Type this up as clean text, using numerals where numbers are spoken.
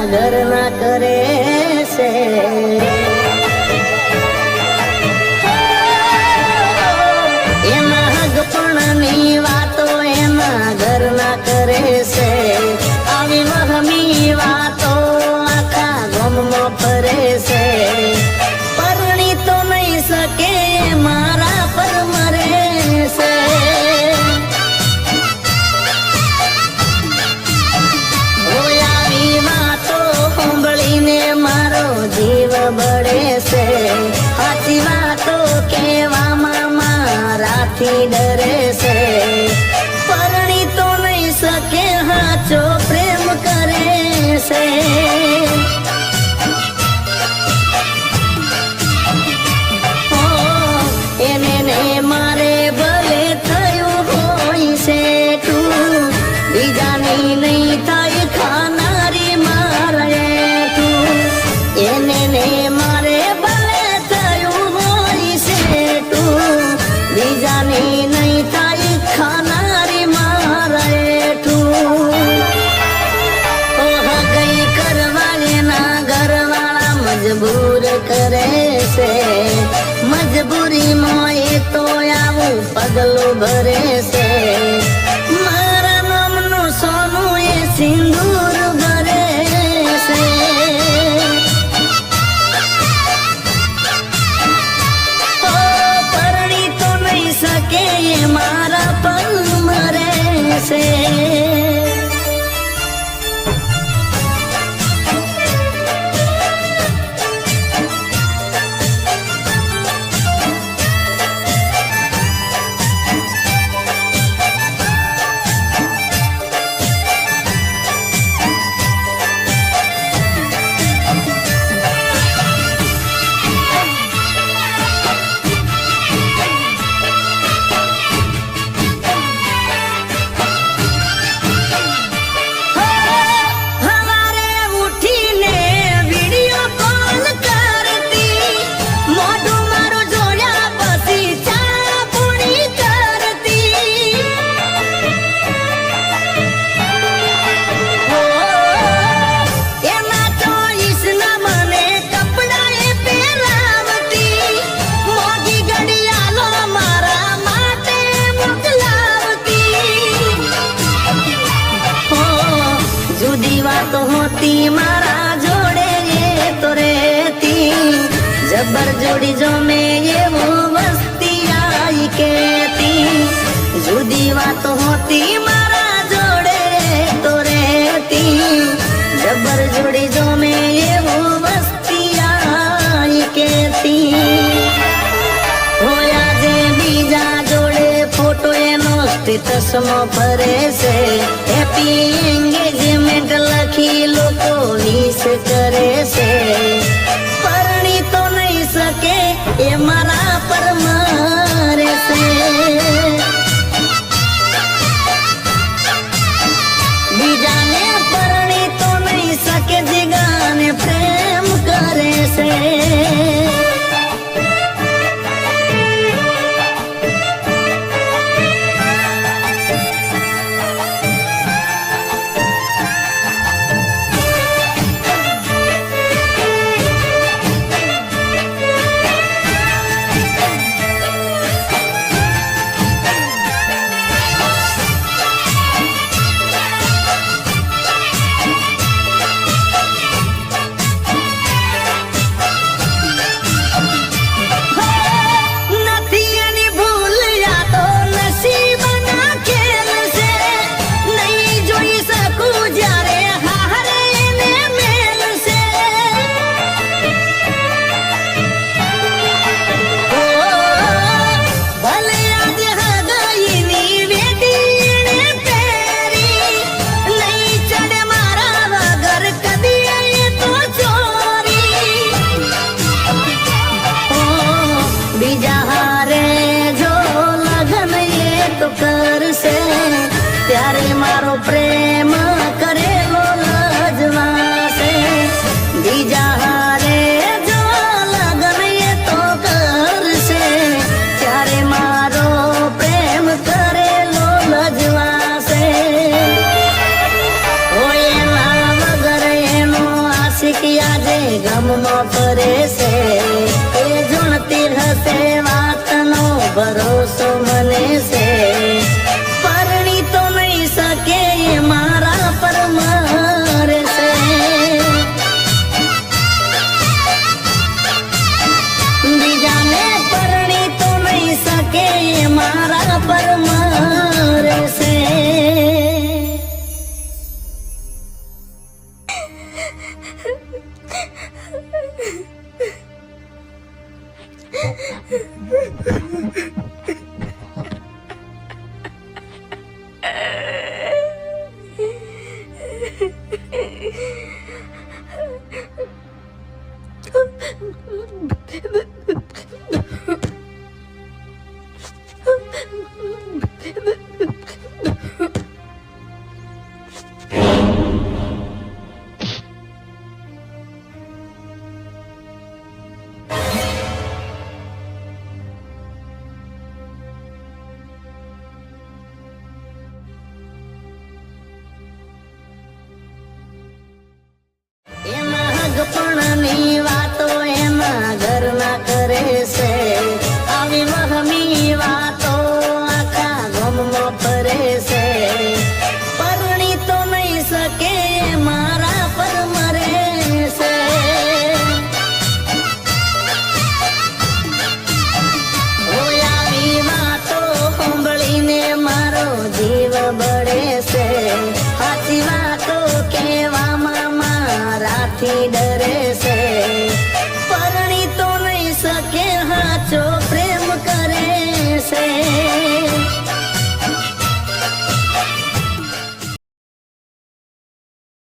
ઘરના કરે છે એના હગપણની વાતો એના ઘરના કરે છે આવી વહમી વાતો આખા ગામમાં ફરે છે પરણી તો નહીં શકે મારા પર મરે છે જીવ બળે છે સાચી વાતો કહેવામાં મારાથી ડરે છે પરણી તો નહીં શકે હાચો પ્રેમ કરે છે એને ને મારે ભલે થયું હોય છે તું બીજાની નહીં થાય ખાનારી મારે એને ને મારે ભલે થયું હોય છે તું બીજાની નહીં થાય ખાનારી મારે તું ઓહ ગઈ કરવા એના ઘરવાળા મજબૂર કરે છે મજબૂરીમાં એ તો આવું પગલું ભરે છે મારા નામનું સોનું એ સિંદૂર ભરે છે કે મારા પર મરે છે વાતો હોતી મારા જોડે એ તો રેતી જબર જોડી જો મેં એવું વસ્તી આઈ કેતી જુદી વાતો હોતી મારા જોડે તો રેતી જબર જોડી જો મેં એવું વસ્તી આઈ કેતી હોયા જે બીજા જોડે ફોટો એનો સ્ટેટસમાં ફરે છે હેપી એંગેજમેન્ટ લખી લોકો વિશ કરે છે પરણી તો નહીં શકે એ મારા પર મરે છે બીજાને પરણી તો નહીં શકે જીગાને પ્રેમ કરે છે ગામમાં ફરે છે એ જુણતી હશે વાતનો ભરોસો મને છે પરણી તો નહીં શકે એ મારા પર મરે છે બીજાને પરણી તો નહીં શકે એ મારા પર મરે છે ગપણની વાતો એના ઘરના કરે છે આવી વહમી વાતો આખા ગામમાં ફરે છે પરણી તો નહીં શકે મારા પર મરે છે આવી વાતો સાંભળીને મારો જીવ બળે છે સાચી વાતો કહેવામાં મારાથી ડરે છે પરણી તો નહીં શકે હાચો પ્રેમ કરે છે